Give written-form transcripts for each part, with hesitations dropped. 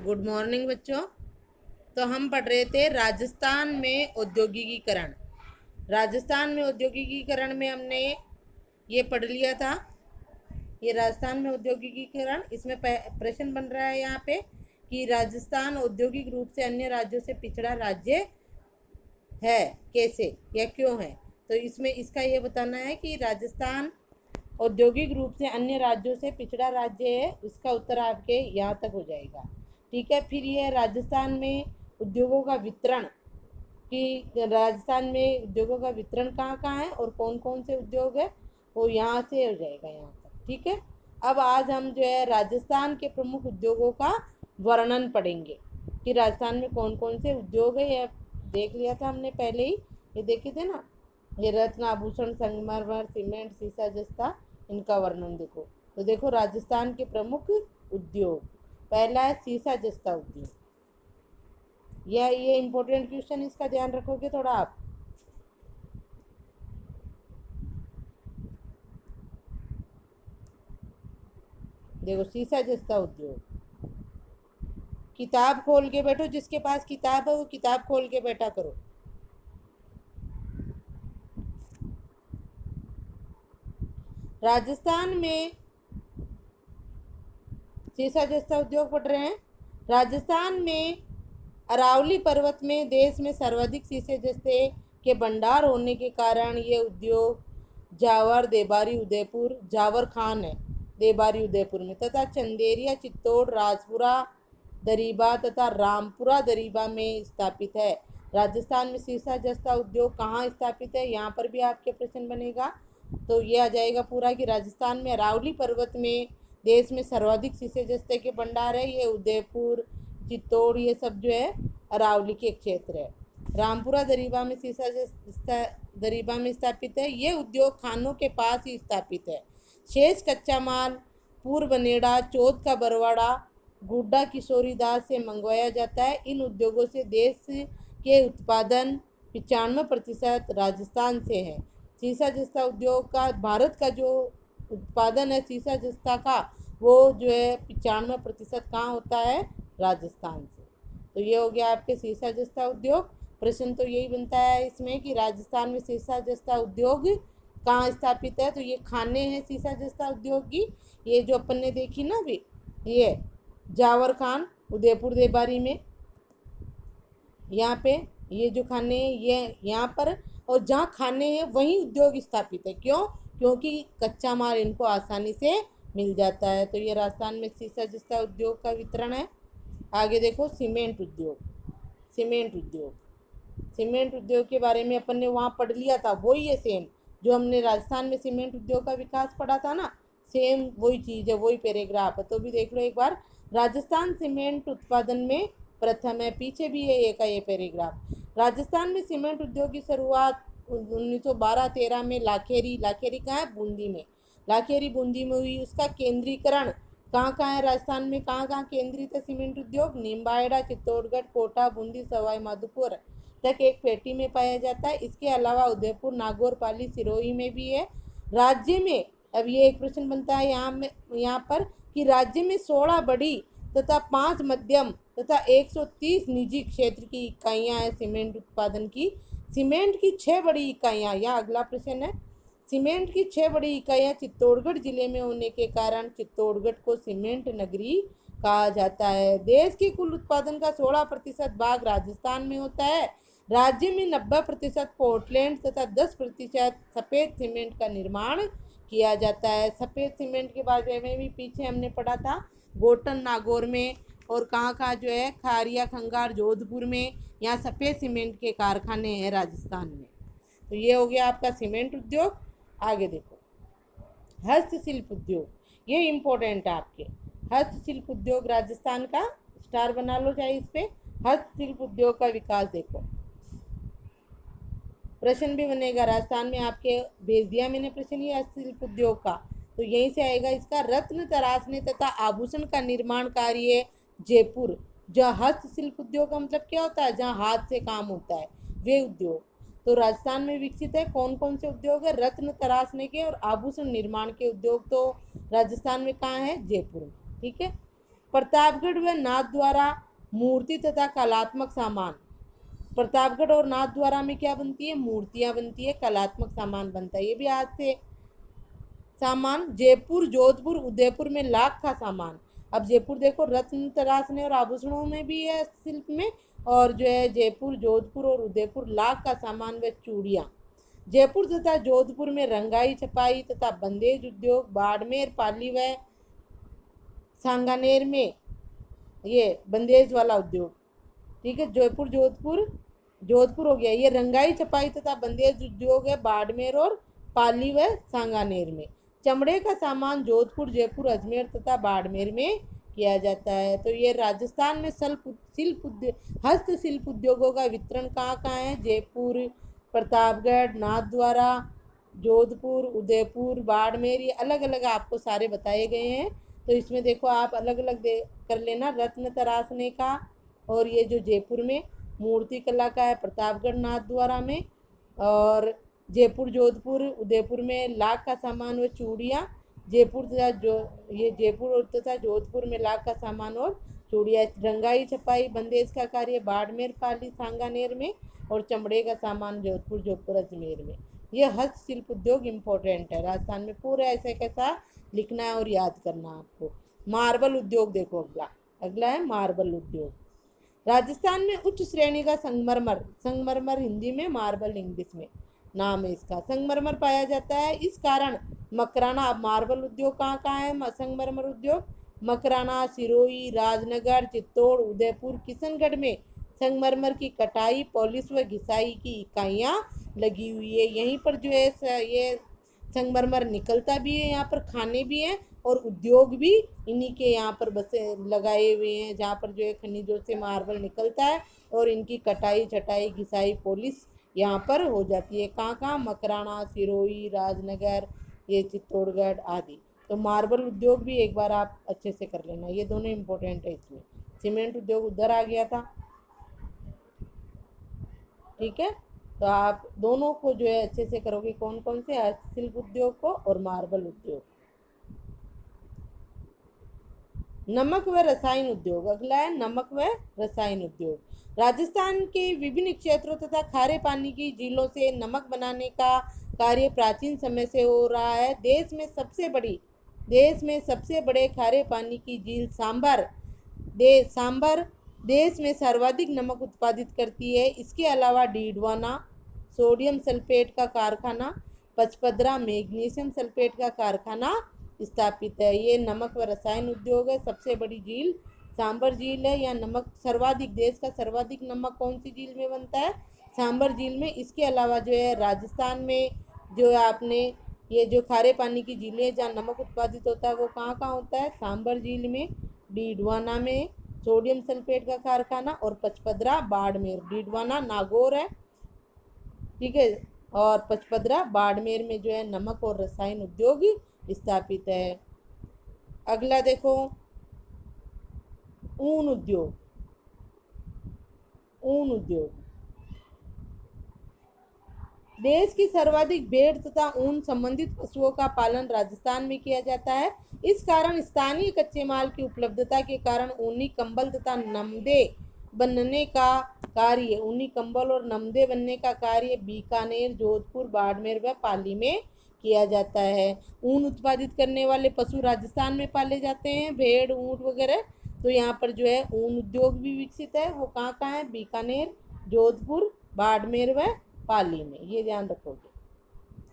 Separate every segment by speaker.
Speaker 1: Good morning बच्चों। तो हम पढ़ रहे थे राजस्थान में औद्योगिकीकरण। राजस्थान में औद्योगिकीकरण में हमने ये पढ़ लिया था। ये राजस्थान में औद्योगिकीकरण, इसमें प्रश्न बन रहा है यहाँ पे कि राजस्थान औद्योगिक रूप से अन्य राज्यों से पिछड़ा राज्य है, कैसे या क्यों है। तो इसमें इसका ये बताना है कि राजस्थान औद्योगिक रूप से अन्य राज्यों से पिछड़ा राज्य है। इसका उत्तर आपके यहाँ तक हो जाएगा। ठीक है, फिर ये राजस्थान में उद्योगों का वितरण, कि राजस्थान में उद्योगों का वितरण कहाँ कहाँ है और कौन कौन से उद्योग है, वो यहाँ से हो जाएगा यहाँ तक। ठीक है, अब आज हम जो है राजस्थान के प्रमुख उद्योगों का वर्णन पढ़ेंगे कि राजस्थान में कौन कौन से उद्योग है। ये देख लिया था हमने पहले ही, ये देखे थे ना। ये रत्न, आभूषण, संगमरमर, सीमेंट, शीशा, जस्ता, इनका वर्णन देखो। तो देखो राजस्थान के प्रमुख उद्योग, पहला है शीशा जस्ता उद्योग। ये इम्पोर्टेंट क्वेश्चन, इसका ध्यान रखोगे थोड़ा आप। देखो शीशा जस्ता उद्योग, किताब खोल के बैठो, जिसके पास किताब है वो किताब खोल के बैठा करो। राजस्थान में शीशा जस्ता उद्योग पढ़ रहे हैं। राजस्थान में अरावली पर्वत में देश में सर्वाधिक शीशे जस्ते के भंडार होने के कारण ये उद्योग जावर, देबारी, उदयपुर, जावर खान है देबारी उदयपुर में, तथा चंदेरिया, चित्तौड़, राजपुरा दरीबा तथा रामपुरा दरीबा में स्थापित है। राजस्थान में शीशा जस्ता उद्योग कहाँ स्थापित है, यहाँ पर भी आपके प्रश्न बनेगा। तो ये आ जाएगा पूरा कि राजस्थान में अरावली पर्वत में देश में सर्वाधिक शीशे जस्ते के भंडार है। ये उदयपुर, चित्तौड़, ये सब जो है अरावली के क्षेत्र है। रामपुरा दरीबा में दरीबा में स्थापित है। ये उद्योग खानों के पास ही स्थापित है। शेष कच्चा माल पूर्वनेड़ा, चौथ का बरवाड़ा, गुड्डा, किशोरीदास से मंगवाया जाता है। इन उद्योगों से देश के उत्पादन 95% राजस्थान से है। शीशा जस्ता उद्योग का भारत का जो उत्पादन है शीशा जस्ता का, वो जो है 95% कहाँ होता है, राजस्थान से। तो ये हो गया आपके शीशा जस्ता उद्योग। प्रश्न तो यही बनता है इसमें कि राजस्थान में शीशा जस्ता उद्योग कहाँ स्थापित है। तो ये खाने हैं शीशा जस्ता उद्योग की, ये जो अपन ने देखी ना अभी, ये जावर खान उदयपुर देबारी में, यहाँ पे ये जो खाने हैं ये यहाँ पर, और जहाँ खाने हैं वहीं उद्योग स्थापित है। क्यों? क्योंकि कच्चा माल इनको आसानी से मिल जाता है। तो ये राजस्थान में शीशा जस्ता उद्योग का वितरण है। आगे देखो सीमेंट उद्योग। सीमेंट उद्योग, सीमेंट उद्योग के बारे में अपन ने वहाँ पढ़ लिया था, वही है सेम जो हमने राजस्थान में सीमेंट उद्योग का विकास पढ़ा था ना, सेम वही चीज़ है, वही पैराग्राफ है। तो भी देख लो एक बार। राजस्थान सीमेंट उत्पादन में प्रथम है, पीछे भी है एक का ये पैराग्राफ। राजस्थान में सीमेंट उद्योग की शुरुआत 1912-13 में लाखेरी, लाखेरी कहाँ है, बूंदी में, लाखेरी बूंदी में हुई। उसका केंद्रीकरण कहाँ कहाँ है राजस्थान में, कहाँ कहाँ केंद्रित है सीमेंट उद्योग, निम्बाहेड़ा, चित्तौड़गढ़, कोटा, बूंदी, सवाई माधोपुर तक एक पेटी में पाया जाता है। इसके अलावा उदयपुर, नागौर, पाली, सिरोही में भी है। राज्य में, अब ये एक प्रश्न बनता है यहाँ पर कि राज्य में 16 बड़ी तथा 5 मध्यम तथा 130 निजी क्षेत्र की इकाइयाँ हैं सीमेंट उत्पादन की। सीमेंट की 6 बड़ी इकाइयाँ, यह अगला प्रश्न है। सीमेंट की 6 बड़ी इकाइयाँ चित्तौड़गढ़ जिले में होने के कारण चित्तौड़गढ़ को सीमेंट नगरी कहा जाता है। देश के कुल उत्पादन का 16% भाग राजस्थान में होता है। राज्य में 90% पोर्टलैंड तथा 10% सफ़ेद सीमेंट का निर्माण किया जाता है। सफ़ेद सीमेंट के बारे में भी पीछे हमने पढ़ा था, गोटन, नागौर में, और कहाँ कहाँ जो है खारिया, खंगार, जोधपुर में, यहाँ सफ़ेद सीमेंट के कारखाने हैं राजस्थान में। तो ये हो गया आपका सीमेंट उद्योग। आगे देखो हस्तशिल्प उद्योग, ये इम्पोर्टेंट है आपके। हस्तशिल्प उद्योग राजस्थान का स्टार बना लो चाहे इस पे। हस्तशिल्प उद्योग का विकास देखो, प्रश्न भी बनेगा राजस्थान में आपके, भेज दिया मैंने प्रश्न ये हस्तशिल्प उद्योग का। तो यहीं से आएगा इसका। रत्न तराशने तथा आभूषण का निर्माण कार्य जयपुर। जो हस्तशिल्प उद्योग का मतलब क्या होता है, जहाँ हाथ से काम होता है, वे उद्योग तो राजस्थान में विकसित है। कौन कौन से उद्योग है, रत्न तराशने के और आभूषण निर्माण के उद्योग तो राजस्थान में कहाँ है, जयपुर में। ठीक है, प्रतापगढ़ व नाथद्वारा मूर्ति तथा कलात्मक सामान। प्रतापगढ़ और नाथद्वारा में क्या बनती है? मूर्तियां बनती है, कलात्मक सामान बनता है। ये भी हाथ से सामान। जयपुर, जोधपुर, उदयपुर में लाख का सामान। अब जयपुर देखो रत्न तराशने और आभूषणों में भी है शिल्प में, और जो है जयपुर, जोधपुर और उदयपुर लाख का सामान व चूड़ियाँ। जयपुर तथा जोधपुर में रंगाई, छपाई तथा बंदेज उद्योग। बाड़मेर, पाली व सांगानेर में ये बंदेज वाला उद्योग। ठीक है, जयपुर, जोधपुर, जोधपुर हो गया। ये रंगाई, छपाई तथा बंदेज उद्योग है बाड़मेर और पाली व सांगानेर में। चमड़े का सामान जोधपुर, जयपुर, अजमेर तथा बाड़मेर में किया जाता है। तो ये राजस्थान में हस्तशिल्प उद्योगों का वितरण कहाँ कहाँ है? जयपुर, प्रतापगढ़, नाथद्वारा, जोधपुर, उदयपुर, बाड़मेर, ये अलग अलग आपको सारे बताए गए हैं। तो इसमें देखो आप अलग अलग कर लेना। रत्न तराशने का, और ये जो जयपुर में मूर्ति कला का है, प्रतापगढ़ नाथद्वारा में, और जयपुर, जोधपुर, उदयपुर में लाख का सामान व चूड़ियाँ। जयपुर तथा जोधपुर में लाख का सामान और चूड़ियाँ। रंगाई, छपाई, बंदेज का कार्य बाड़मेर, पाली, सांगानेर में, और चमड़े का सामान जोधपुर, अजमेर में। ये हस्तशिल्प उद्योग इम्पोर्टेंट है राजस्थान में। पूरा ऐसे कैसा लिखना है और याद करना आपको। मार्बल उद्योग देखो अगला है मार्बल उद्योग। राजस्थान में उच्च श्रेणी का संगमरमर, संगमरमर हिंदी में, मार्बल इंग्लिश में नाम है इसका, संगमरमर पाया जाता है। इस कारण मकराना। अब मार्बल उद्योग कहाँ कहाँ है? संगमरमर उद्योग मकराना, सिरोही, राजनगर, चित्तौड़, उदयपुर, किशनगढ़ में संगमरमर की कटाई, पॉलिश व घिसाई की इकाइयाँ लगी हुई है। यहीं पर जो है ये संगमरमर निकलता भी है, यहाँ पर खाने भी हैं और उद्योग भी इन्हीं के यहाँ पर बसे लगाए हुए हैं, जहाँ पर जो है खनिजों से मार्बल निकलता है और इनकी कटाई, छटाई, घिसाई, पॉलिश यहाँ पर हो जाती है। कहाँ कहाँ? मकराना, सिरोही, राजनगर, ये चित्तौड़गढ़ आदि। तो मार्बल उद्योग भी एक बार आप अच्छे से कर लेना, ये दोनों इम्पोर्टेंट है इसमें। सीमेंट उद्योग उधर आ गया था। ठीक है, तो आप दोनों को जो है अच्छे से करोगे। कौन कौन से? हस्तशिल्प उद्योग को और मार्बल उद्योग। नमक व रसायन उद्योग अगला है, नमक व रसायन उद्योग। राजस्थान के विभिन्न क्षेत्रों तथा खारे पानी की झीलों से नमक बनाने का कार्य प्राचीन समय से हो रहा है। देश में सबसे बड़े खारे पानी की झील सांभर देश में सर्वाधिक नमक उत्पादित करती है। इसके अलावा डीडवाना सोडियम सल्फेट का कारखाना, पचपदरा मैग्नीशियम सल्फेट का कारखाना स्थापित है। ये नमक व रसायन उद्योग है। सबसे बड़ी झील सांभर झील है। या नमक सर्वाधिक, देश का सर्वाधिक नमक कौन सी झील में बनता है? सांभर झील में। इसके अलावा जो है राजस्थान में जो है आपने ये जो खारे पानी की झीलें जहाँ नमक उत्पादित होता है वो कहाँ कहाँ होता है? सांभर झील में, डीडवाना में सोडियम सल्फेट का कारखाना, और पचपदरा बाड़मेर। डीडवाना नागौर है, ठीक है, और पचपदरा बाड़मेर में जो है नमक और रसायन उद्योग स्थापित है। अगला देखो ऊन उद्योग। ऊन उद्योग देश की सर्वाधिक भेड़ तथा ऊन संबंधित पशुओं का पालन राजस्थान में किया जाता है। इस कारण स्थानीय कच्चे माल की उपलब्धता के कारण ऊनी कंबल तथा नमदे बनने का कार्य बीकानेर, जोधपुर, बाड़मेर व पाली में किया जाता है। ऊन उत्पादित करने वाले पशु राजस्थान में पाले जाते हैं, भेड़, ऊंट वगैरह। तो यहाँ पर जो है ऊन उद्योग भी विकसित है। वो कहाँ कहाँ है? बीकानेर, जोधपुर, बाड़मेर व पाली में। ये ध्यान रखोगे।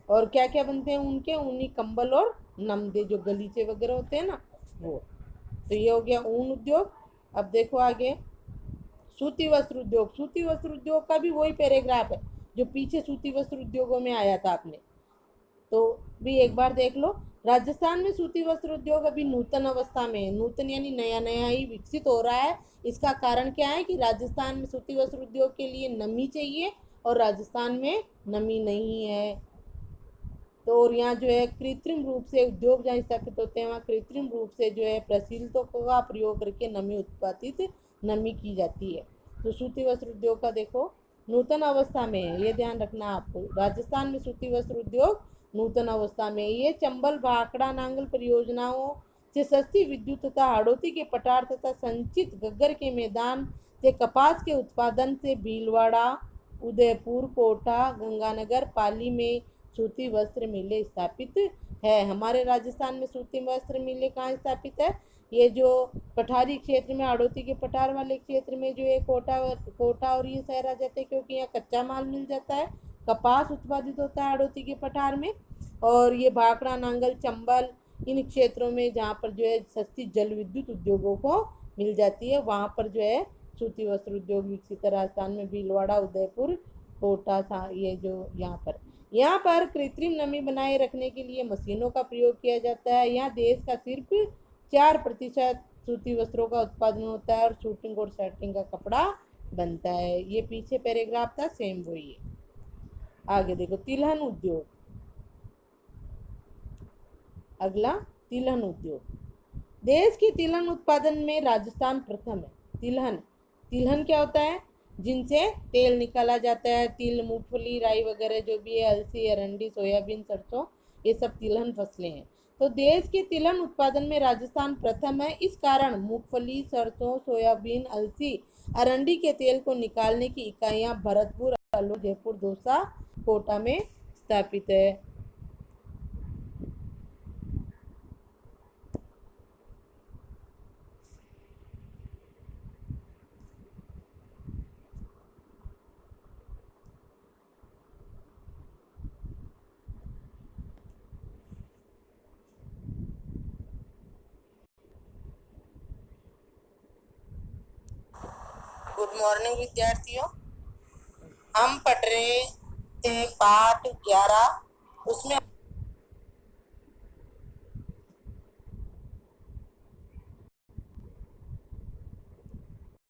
Speaker 1: और क्या क्या बनते हैं उनके? ऊनी कंबल और नमदे, जो गलीचे वगैरह होते हैं ना वो। तो ये हो गया ऊन उद्योग। अब देखो आगे सूती वस्त्र उद्योग। सूती वस्त्र उद्योग का भी वही पैराग्राफ है जो पीछे सूती वस्त्र उद्योगों में आया था आपने, तो भी एक बार देख लो। राजस्थान में सूती वस्त्र उद्योग अभी नूतन अवस्था में है। नूतन यानी नया नया ही विकसित हो रहा है। इसका कारण क्या है कि राजस्थान में सूती वस्त्र उद्योग के लिए नमी चाहिए और राजस्थान में नमी नहीं है। तो और यहाँ जो है कृत्रिम रूप से उद्योग जहाँ स्थापित होते हैं वहाँ कृत्रिम रूप से जो है प्रशीतकों का प्रयोग करके नमी की जाती है। तो सूती वस्त्र उद्योग का देखो नूतन अवस्था में है, ये ध्यान रखना आपको। राजस्थान में सूती वस्त्र उद्योग नूतन अवस्था में। ये चंबल भाखड़ा नांगल परियोजनाओं से सस्ती विद्युत तथा हाड़ौती के पठार तथा संचित गग्गर के मैदान से कपास के उत्पादन से भीलवाड़ा, उदयपुर, कोटा, गंगानगर, पाली में सूती वस्त्र मिलें स्थापित है। हमारे राजस्थान में सूती वस्त्र मिलें कहाँ स्थापित है? ये जो पठारी क्षेत्र में, हाड़ौती के पठार वाले क्षेत्र में जो है कोटा और ये शहर आ जाते हैं, क्योंकि यहाँ कच्चा माल मिल जाता है। कपास उत्पादित होता है हाड़ौती के पठार में। और ये भाखड़ा, नांगल, चंबल इन क्षेत्रों में जहाँ पर जो है सस्ती जल विद्युत उद्योगों को मिल जाती है, वहाँ पर जो है सूती वस्त्र उद्योग विकसित है। राजस्थान में भीलवाड़ा, उदयपुर, कोटा, ये जो यहाँ पर कृत्रिम नमी बनाए रखने के लिए मशीनों का प्रयोग किया जाता है। यहाँ देश का सिर्फ 4% सूती वस्त्रों का उत्पादन होता है और शूटिंग और शर्टिंग का कपड़ा बनता है। ये पीछे पैराग्राफ था, सेम वही है। आगे देखो, तिलहन उद्योग। अगला, तिलहन उद्योग। देश के तिलहन उत्पादन में राजस्थान प्रथम है। तिलहन क्या होता है? जिनसे तेल निकाला जाता है। तिल, मूंगफली, राई वगैरह जो भी है, अलसी, अरंडी, सोयाबीन, सरसों, ये सब तिलहन फसलें हैं। तो देश के तिलहन उत्पादन में राजस्थान प्रथम है। इस कारण मूंगफली, सरसों, सोयाबीन, अलसी, अरंडी के तेल को निकालने की इकाइयां भरतपुर, अलोर, जयपुर, दौसा, कोटा में स्थापित है। गुड मॉर्निंग विद्यार्थियों। हम पढ़ रहे थे पाठ 11, उसमें